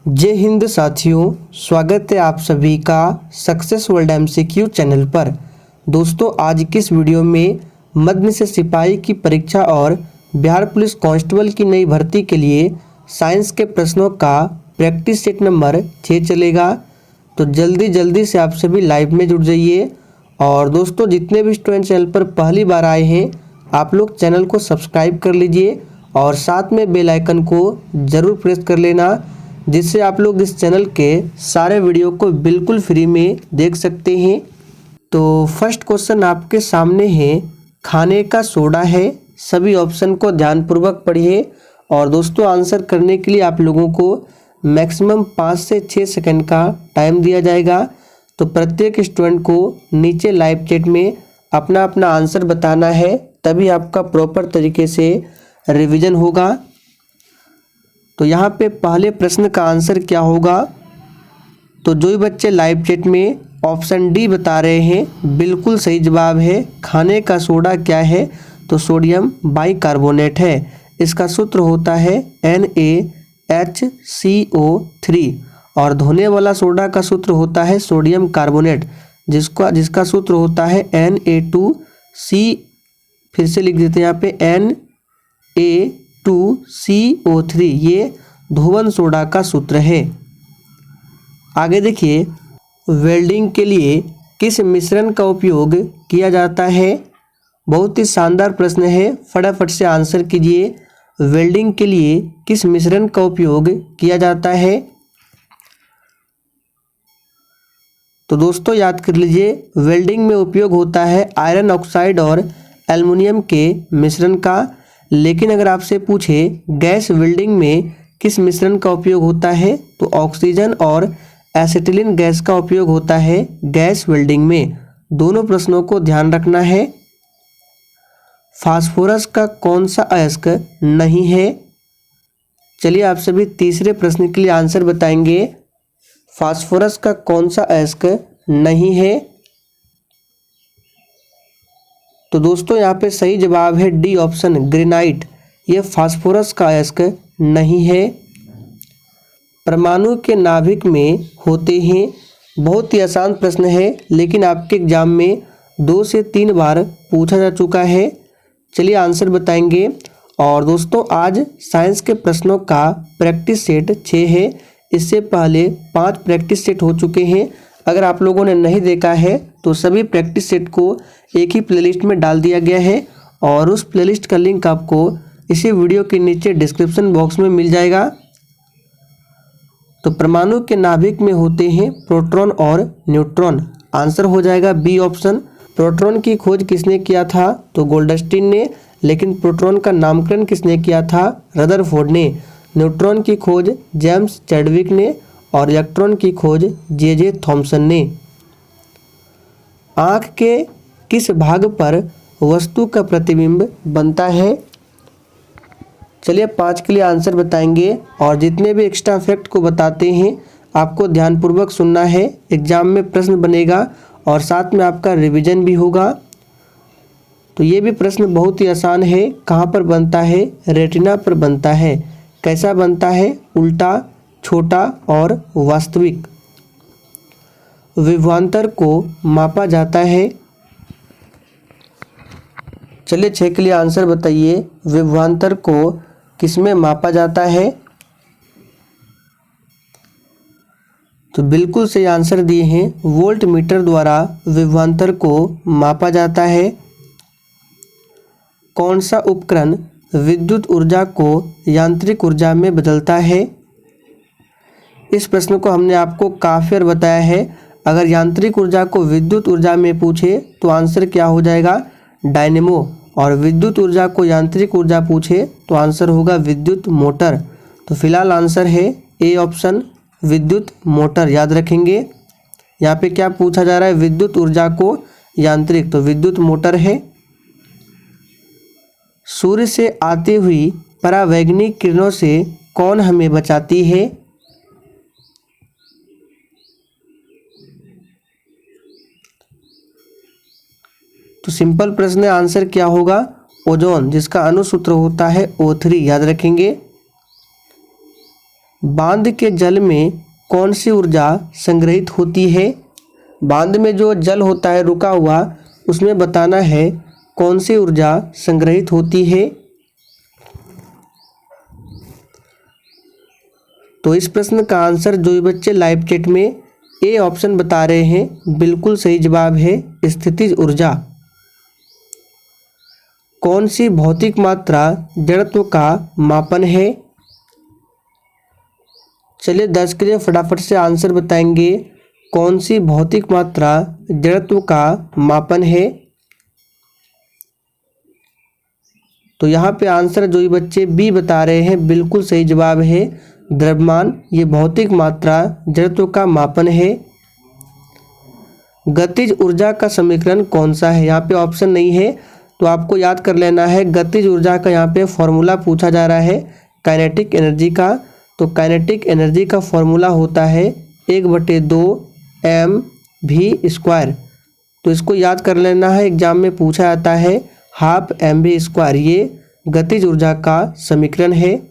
जय हिंद साथियों, स्वागत है आप सभी का सक्सेस वर्ल्ड एमसीक्यू चैनल पर। दोस्तों, आज की इस वीडियो में मध्य से सिपाही की परीक्षा और बिहार पुलिस कांस्टेबल की नई भर्ती के लिए साइंस के प्रश्नों का प्रैक्टिस सेट नंबर 6 चलेगा। तो जल्दी से आप सभी लाइव में जुड़ जाइए। और दोस्तों, जितने भी स्टूडेंट चैनल पर पहली बार आए हैं, आप लोग चैनल को सब्सक्राइब कर लीजिए और साथ में बेल आइकन को ज़रूर प्रेस कर लेना, जिससे आप लोग इस चैनल के सारे वीडियो को बिल्कुल फ्री में देख सकते हैं। तो फर्स्ट क्वेश्चन आपके सामने है, खाने का सोडा है। सभी ऑप्शन को ध्यानपूर्वक पढ़िए। और दोस्तों, आंसर करने के लिए आप लोगों को मैक्सिमम 5 से 6 सेकंड का टाइम दिया जाएगा। तो प्रत्येक स्टूडेंट को नीचे लाइव चैट में अपना अपना आंसर बताना है, तभी आपका प्रॉपर तरीके से रिवीजन होगा। तो यहाँ पे पहले प्रश्न का आंसर क्या होगा? तो जो भी बच्चे लाइव चैट में ऑप्शन डी बता रहे हैं, बिल्कुल सही जवाब है। खाने का सोडा क्या है? तो सोडियम बाइकार्बोनेट है। इसका सूत्र होता है NaHCO3। और धोने वाला सोडा का सूत्र होता है सोडियम कार्बोनेट, जिसका सूत्र होता है Na2C। फिर से लिख देते हैं यहाँ पे Na2CO3। ये धोवन सोडा का सूत्र है। आगे देखिए, वेल्डिंग के लिए किस मिश्रण का उपयोग किया जाता है? बहुत ही शानदार प्रश्न है, फटाफट से आंसर कीजिए। वेल्डिंग के लिए किस मिश्रण का उपयोग किया जाता है? तो दोस्तों, याद कर लीजिए, वेल्डिंग में उपयोग होता है आयरन ऑक्साइड और एल्युमिनियम के मिश्रण का। लेकिन अगर आपसे पूछे गैस वेल्डिंग में किस मिश्रण का उपयोग होता है, तो ऑक्सीजन और एसिटिलीन गैस का उपयोग होता है गैस वेल्डिंग में। दोनों प्रश्नों को ध्यान रखना है। फास्फोरस का कौन सा अयस्क नहीं है? चलिए आप सभी तीसरे प्रश्न के लिए आंसर बताएंगे। फास्फोरस का कौन सा अयस्क नहीं है? तो दोस्तों, यहाँ पे सही जवाब है डी ऑप्शन, ग्रेनाइट। ये फास्फोरस का अयस्क नहीं है। परमाणु के नाभिक में होते हैं। बहुत ही आसान प्रश्न है, लेकिन आपके एग्जाम में 2 से 3 बार पूछा जा चुका है। चलिए आंसर बताएंगे। और दोस्तों, आज साइंस के प्रश्नों का प्रैक्टिस सेट 6 है। इससे पहले 5 प्रैक्टिस सेट हो चुके हैं। अगर आप लोगों ने नहीं देखा है तो सभी प्रैक्टिस सेट को एक ही प्लेलिस्ट में डाल दिया गया है, और उस प्लेलिस्ट का लिंक आपको इसी वीडियो के नीचे डिस्क्रिप्शन बॉक्स में मिल जाएगा। तो परमाणु के नाभिक में होते हैं प्रोटॉन और न्यूट्रॉन। आंसर हो जाएगा बी ऑप्शन। प्रोटॉन की खोज किसने किया था? तो गोल्डस्टीन ने। लेकिन प्रोटॉन का नामकरण किसने किया था? रदरफोर्ड ने। न्यूट्रॉन की खोज जेम्स चैडविक ने, और इलेक्ट्रॉन की खोज जे थॉमसन ने। आँख के किस भाग पर वस्तु का प्रतिबिंब बनता है? चलिए 5 के लिए आंसर बताएंगे। और जितने भी एक्स्ट्रा फैक्ट को बताते हैं, आपको ध्यानपूर्वक सुनना है। एग्जाम में प्रश्न बनेगा और साथ में आपका रिवीजन भी होगा। तो ये भी प्रश्न बहुत ही आसान है। कहाँ पर बनता है? रेटिना पर बनता है। कैसा बनता है? उल्टा, छोटा और वास्तविक। विभवांतर को मापा जाता है। चलिए 6 के लिए आंसर बताइए। विभवांतर को किसमें मापा जाता है? तो बिल्कुल सही आंसर दिए हैं, वोल्ट मीटर द्वारा विभवांतर को मापा जाता है। कौन सा उपकरण विद्युत ऊर्जा को यांत्रिक ऊर्जा में बदलता है? इस प्रश्न को हमने आपको काफ़ी बार बताया है। अगर यांत्रिक ऊर्जा को विद्युत ऊर्जा में पूछे तो आंसर क्या हो जाएगा? डायनेमो। और विद्युत ऊर्जा को यांत्रिक ऊर्जा पूछे तो आंसर होगा विद्युत मोटर। तो फिलहाल आंसर है ए ऑप्शन, विद्युत मोटर। याद रखेंगे, यहाँ पे क्या पूछा जा रहा है? विद्युत ऊर्जा को यांत्रिक, तो विद्युत मोटर है। सूर्य से आती हुई परावैंगनिक किरणों से कौन हमें बचाती है? तो सिंपल प्रश्न है, आंसर क्या होगा? ओजोन, जिसका अनुसूत्र होता है O3। याद रखेंगे। बांध के जल में कौन सी ऊर्जा संग्रहित होती है? बांध में जो जल होता है रुका हुआ, उसमें बताना है कौन सी ऊर्जा संग्रहित होती है। तो इस प्रश्न का आंसर जो भी बच्चे लाइव चैट में ए ऑप्शन बता रहे हैं, बिल्कुल सही जवाब है स्थितिज ऊर्जा। कौन सी भौतिक मात्रा जड़त्व का मापन है? चलिए 10 के लिए फटाफट से आंसर बताएंगे। कौन सी भौतिक मात्रा जड़त्व का मापन है? तो यहाँ पे आंसर जो भी बच्चे बी बता रहे हैं, बिल्कुल सही जवाब है द्रव्यमान। ये भौतिक मात्रा जड़त्व का मापन है। गतिज ऊर्जा का समीकरण कौन सा है? यहाँ पे ऑप्शन नहीं है, तो आपको याद कर लेना है। गतिज ऊर्जा का यहाँ पे फॉर्मूला पूछा जा रहा है काइनेटिक एनर्जी का। तो काइनेटिक एनर्जी का फॉर्मूला होता है 1/2 mv²। तो इसको याद कर लेना है, एग्जाम में पूछा जाता है ½ mv²। ये गतिज ऊर्जा का समीकरण है।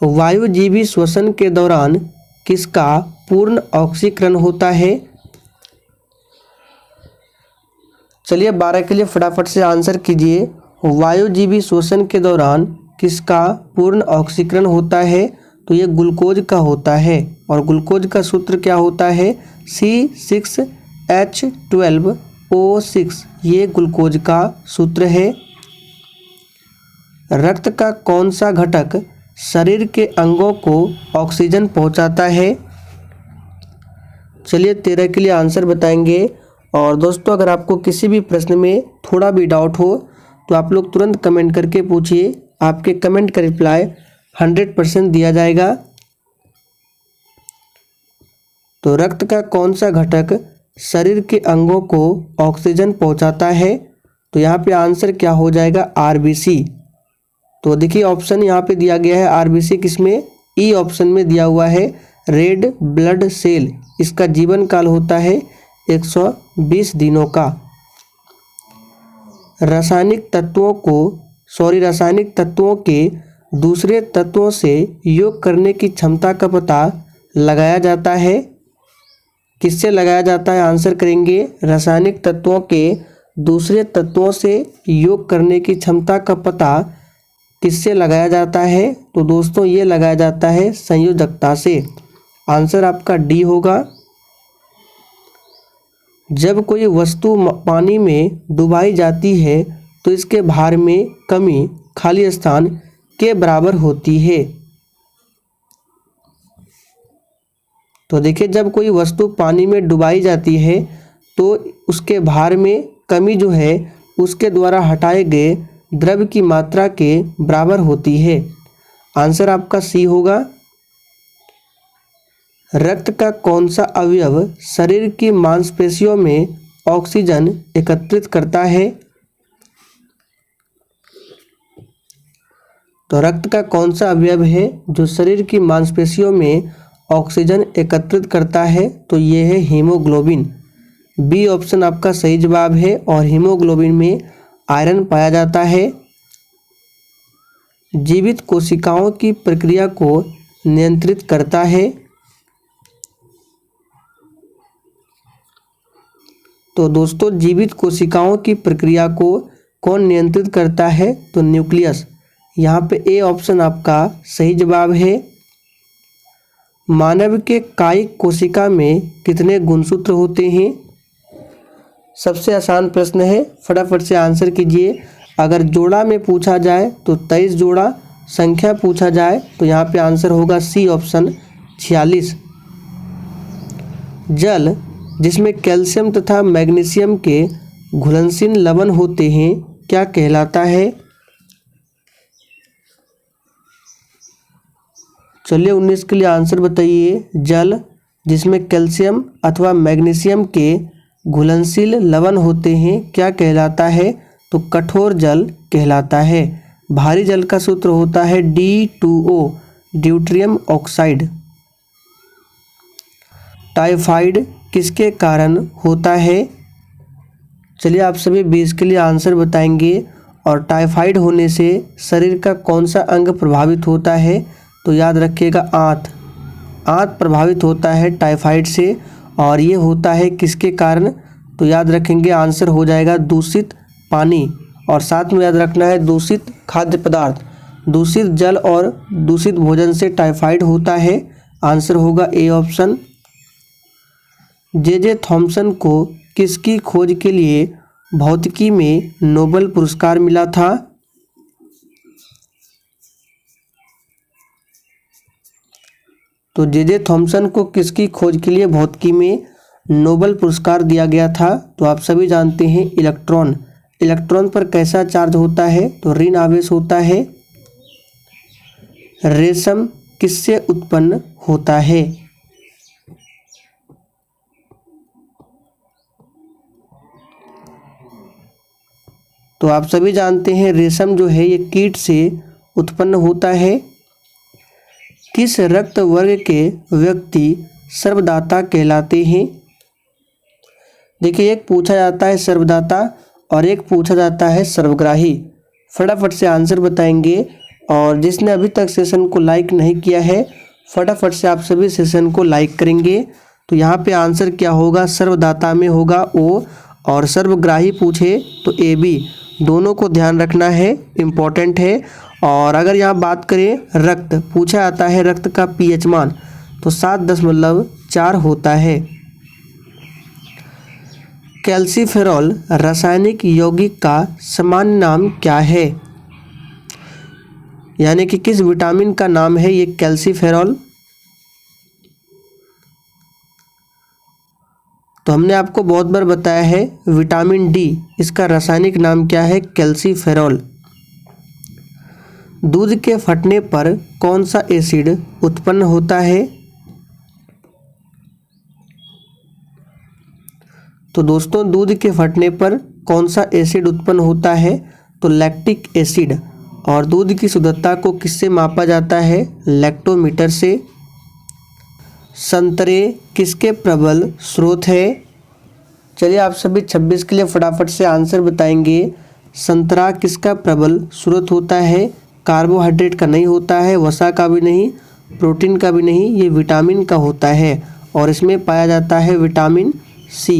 वायुजीवी श्वसन के दौरान किसका पूर्ण ऑक्सीकरण होता है? चलिए 12 के लिए फटाफट से आंसर कीजिए। वायुजीवी श्वसन के दौरान किसका पूर्ण ऑक्सीकरण होता है? तो ये ग्लूकोज का होता है। और ग्लूकोज का सूत्र क्या होता है? C6H12O6। ये ग्लूकोज का सूत्र है। रक्त का कौन सा घटक शरीर के अंगों को ऑक्सीजन पहुंचाता है? चलिए 13 के लिए आंसर बताएंगे। और दोस्तों, अगर आपको किसी भी प्रश्न में थोड़ा भी डाउट हो तो आप लोग तुरंत कमेंट करके पूछिए। आपके कमेंट का रिप्लाई 100% दिया जाएगा। तो रक्त का कौन सा घटक शरीर के अंगों को ऑक्सीजन पहुंचाता है? तो यहाँ पे आंसर क्या हो जाएगा? RBC। तो देखिए ऑप्शन यहाँ पे दिया गया है RBC, किसमें? ई ऑप्शन में दिया हुआ है रेड ब्लड सेल। इसका जीवन काल होता है 120 दिनों का। रासायनिक तत्वों के दूसरे तत्वों से योग करने की क्षमता का पता लगाया जाता है। किससे लगाया जाता है? आंसर करेंगे। रासायनिक तत्वों के दूसरे तत्वों से योग करने की क्षमता का पता किससे लगाया जाता है? तो दोस्तों ये लगाया जाता है संयोजकता से। आंसर आपका डी होगा। जब कोई वस्तु पानी में डुबाई जाती है तो इसके भार में कमी खाली स्थान के बराबर होती है। तो देखिए, जब कोई वस्तु पानी में डुबाई जाती है तो उसके भार में कमी जो है उसके द्वारा हटाए गए द्रव्य की मात्रा के बराबर होती है। आंसर आपका सी होगा। रक्त का कौन सा अवयव शरीर की मांसपेशियों में ऑक्सीजन एकत्रित करता है? तो रक्त का कौन सा अवयव है जो शरीर की मांसपेशियों में ऑक्सीजन एकत्रित करता है? तो ये है हीमोग्लोबिन। बी ऑप्शन आपका सही जवाब है। और हीमोग्लोबिन में आयरन पाया जाता है। जीवित कोशिकाओं की प्रक्रिया को नियंत्रित करता है। तो दोस्तों, जीवित कोशिकाओं की प्रक्रिया को कौन नियंत्रित करता है? तो न्यूक्लियस। यहाँ पे ए ऑप्शन आपका सही जवाब है। मानव के कायिक कोशिका में कितने गुणसूत्र होते हैं? सबसे आसान प्रश्न है, फटाफट से आंसर कीजिए। अगर जोड़ा में पूछा जाए तो 23 जोड़ा, संख्या पूछा जाए तो यहाँ पे आंसर होगा सी ऑप्शन 46। जल जिसमें कैल्शियम तथा मैग्नीशियम के घुलनशील लवण होते हैं क्या कहलाता है? चलिए 19 के लिए आंसर बताइए। जल जिसमें कैल्शियम अथवा मैग्नीशियम के घुलनशील लवण होते हैं क्या कहलाता है? तो कठोर जल कहलाता है। भारी जल का सूत्र होता है D2O, ड्यूट्रियम ऑक्साइड। टाइफाइड किसके कारण होता है? चलिए आप सभी 20 के लिए आंसर बताएंगे। और टाइफाइड होने से शरीर का कौन सा अंग प्रभावित होता है? तो याद रखिएगा आंत। आंत प्रभावित होता है टाइफाइड से, और ये होता है किसके कारण? तो याद रखेंगे आंसर हो जाएगा दूषित पानी, और साथ में याद रखना है दूषित खाद्य पदार्थ, दूषित जल और दूषित भोजन से टाइफाइड होता है। आंसर होगा ए ऑप्शन। जे थॉमसन को किसकी खोज के लिए भौतिकी में नोबेल पुरस्कार मिला था? तो जे थॉमसन को किसकी खोज के लिए भौतिकी में नोबेल पुरस्कार दिया गया था? तो आप सभी जानते हैं इलेक्ट्रॉन। इलेक्ट्रॉन पर कैसा चार्ज होता है? तो ऋण आवेश होता है। रेशम किससे उत्पन्न होता है? तो आप सभी जानते हैं रेशम जो है ये कीट से उत्पन्न होता है। किस रक्त वर्ग के व्यक्ति सर्वदाता कहलाते हैं? देखिए, एक पूछा जाता है सर्वदाता और एक पूछा जाता है सर्वग्राही। फटाफट से आंसर बताएंगे, और जिसने अभी तक सेशन को लाइक नहीं किया है फटाफट से आप सभी सेशन को लाइक करेंगे। तो यहाँ पे आंसर क्या होगा? सर्वदाता में होगा ओ, और सर्वग्राही पूछे तो ए बी। दोनों को ध्यान रखना है, इम्पॉर्टेंट है। और अगर यहाँ बात करें रक्त, पूछा जाता है रक्त का पीएच मान, तो 7.4 होता है। कैल्सीफेरॉल रासायनिक यौगिक का सामान्य नाम क्या है? यानी कि किस विटामिन का नाम है ये कैल्सीफेरॉल? तो हमने आपको बहुत बार बताया है विटामिन डी, इसका रासायनिक नाम क्या है? कैल्सीफेरॉल। दूध के फटने पर कौन सा एसिड उत्पन्न होता है? तो दोस्तों, दूध के फटने पर कौन सा एसिड उत्पन्न होता है? तो लैक्टिक एसिड। और दूध की शुद्धता को किससे मापा जाता है? लैक्टोमीटर से। संतरे किसके प्रबल स्रोत है? चलिए आप सभी 26 के लिए फटाफट से आंसर बताएंगे। संतरा किसका प्रबल स्रोत होता है? कार्बोहाइड्रेट का नहीं होता है, वसा का भी नहीं, प्रोटीन का भी नहीं, ये विटामिन का होता है, और इसमें पाया जाता है विटामिन सी।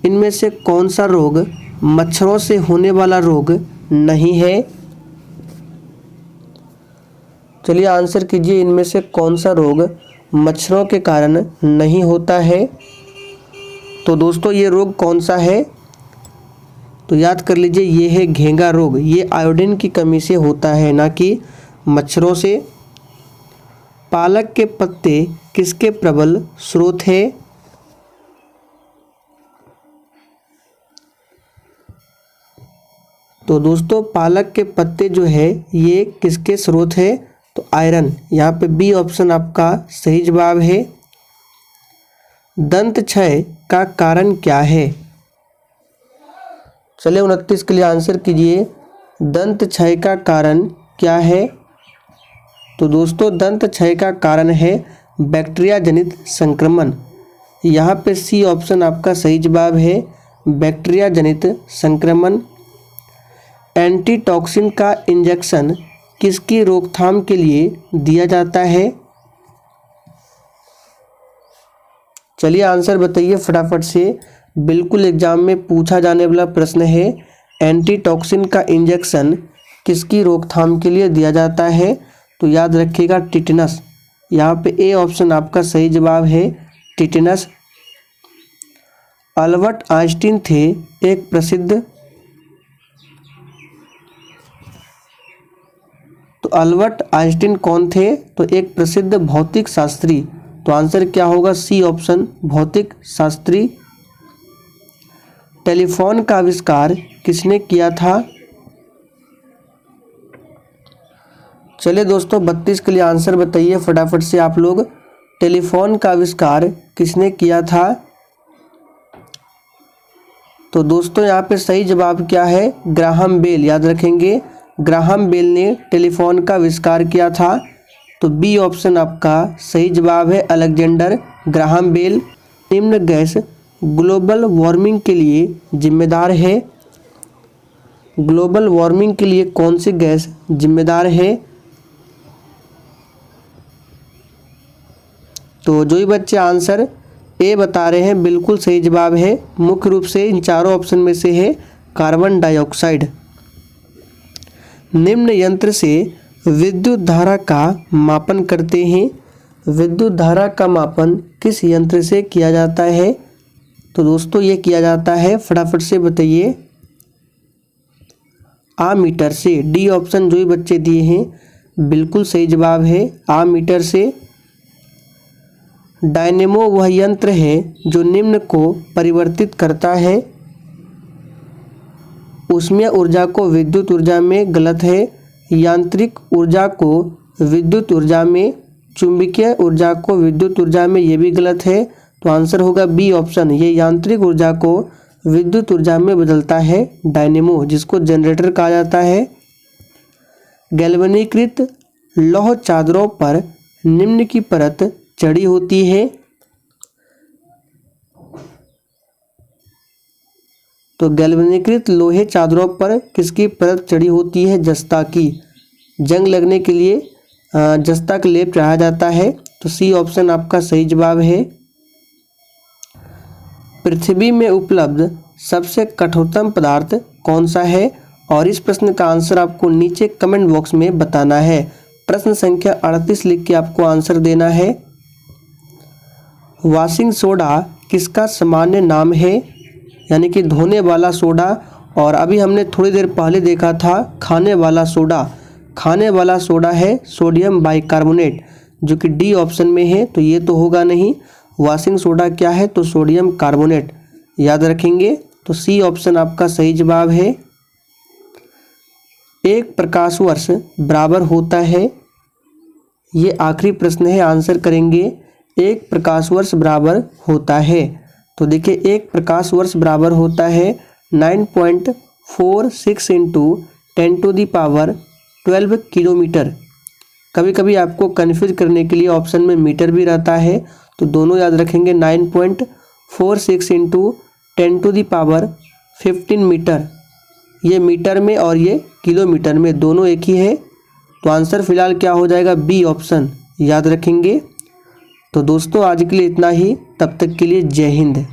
इनमें से कौन सा रोग मच्छरों से होने वाला रोग नहीं है? चलिए आंसर कीजिए, इनमें से कौन सा रोग मच्छरों के कारण नहीं होता है? तो दोस्तों, ये रोग कौन सा है? तो याद कर लीजिए, ये है घेंगा रोग। ये आयोडीन की कमी से होता है, ना कि मच्छरों से। पालक के पत्ते किसके प्रबल स्रोत है? तो दोस्तों, पालक के पत्ते जो है ये किसके स्रोत है? तो आयरन। यहाँ पे बी ऑप्शन आपका सही जवाब है। दंत क्षय का कारण क्या है? चलिए 29 के लिए आंसर कीजिए। दंत क्षय का कारण क्या है? तो दोस्तों, दंत क्षय का कारण है बैक्टीरिया जनित संक्रमण। यहाँ पे सी ऑप्शन आपका सही जवाब है, बैक्टीरिया जनित संक्रमण। एंटीटॉक्सिन का इंजेक्शन किसकी रोकथाम के लिए दिया जाता है? चलिए आंसर बताइए फटाफट से, बिल्कुल एग्जाम में पूछा जाने वाला प्रश्न है। एंटीटॉक्सिन का इंजेक्शन किसकी रोकथाम के लिए दिया जाता है? तो याद रखिएगा टिटेनस। यहाँ पे ए ऑप्शन आपका सही जवाब है, टिटेनस। अल्बर्ट आइंस्टीन थे एक प्रसिद्ध, तो अल्बर्ट आइंस्टीन कौन थे? तो एक प्रसिद्ध भौतिक शास्त्री। तो आंसर क्या होगा? सी ऑप्शन, भौतिक शास्त्री। टेलीफोन का आविष्कार किसने किया था? चलिए दोस्तों 32 के लिए आंसर बताइए फटाफट से आप लोग। टेलीफोन का आविष्कार किसने किया था? तो दोस्तों यहाँ पे सही जवाब क्या है? Graham Bell. याद रखेंगे, ग्राहम बेल ने टेलीफोन का आविष्कार किया था। तो बी ऑप्शन आपका सही जवाब है, अलेक्जेंडर ग्राहम बेल। निम्न गैस ग्लोबल वार्मिंग के लिए जिम्मेदार है? ग्लोबल वार्मिंग के लिए कौन सी गैस जिम्मेदार है? तो जो ही बच्चे आंसर ए बता रहे हैं बिल्कुल सही जवाब है। मुख्य रूप से इन चारों ऑप्शन में से है कार्बन डाइऑक्साइड। निम्न यंत्र से विद्युत धारा का मापन करते हैं। विद्युत धारा का मापन किस यंत्र से किया जाता है? तो दोस्तों ये किया जाता है, फटाफट से बताइए, आमीटर से। डी ऑप्शन जो ही बच्चे दिए हैं बिल्कुल सही जवाब है, आमीटर से। डायनेमो वह यंत्र है जो निम्न को परिवर्तित करता है। ऊष्मीय ऊर्जा को विद्युत ऊर्जा में, गलत है। यांत्रिक ऊर्जा को विद्युत ऊर्जा में, चुंबकीय ऊर्जा को विद्युत ऊर्जा में, ये भी गलत है। तो आंसर होगा बी ऑप्शन, ये यांत्रिक ऊर्जा को विद्युत ऊर्जा में बदलता है डायनेमो, जिसको जनरेटर कहा जाता है। गैल्वेनीकृत लौह चादरों पर निम्न की परत चढ़ी होती है। तो गैल्वेनीकृत लोहे चादरों पर किसकी परत चढ़ी होती है? जस्ता की। जंग लगने के लिए जस्ता का लेप चढ़ाया जाता है। तो सी ऑप्शन आपका सही जवाब है। पृथ्वी में उपलब्ध सबसे कठोरतम पदार्थ कौन सा है? और इस प्रश्न का आंसर आपको नीचे कमेंट बॉक्स में बताना है। प्रश्न संख्या 38 लिख के आपको आंसर देना है। वॉशिंग सोडा किसका सामान्य नाम है? यानी कि धोने वाला सोडा। और अभी हमने थोड़ी देर पहले देखा था खाने वाला सोडा। खाने वाला सोडा है सोडियम बाइकार्बोनेट, जो कि डी ऑप्शन में है। तो ये तो होगा नहीं। वॉशिंग सोडा क्या है? तो सोडियम कार्बोनेट, याद रखेंगे। तो सी ऑप्शन आपका सही जवाब है। एक प्रकाश वर्ष बराबर होता है, ये आखिरी प्रश्न है, आंसर करेंगे। एक प्रकाश वर्ष बराबर होता है। तो देखिए, एक प्रकाश वर्ष बराबर होता है 9.46 × 10⁻12 किलोमीटर। कभी कभी आपको कन्फ्यूज करने के लिए ऑप्शन में मीटर भी रहता है, तो दोनों याद रखेंगे। 9.46 × 10⁻15 मीटर, ये मीटर में और ये किलोमीटर में, दोनों एक ही है। तो आंसर फिलहाल क्या हो जाएगा? बी ऑप्शन, याद रखेंगे। तो दोस्तों आज के लिए इतना ही, तब तक के लिए जय हिंद।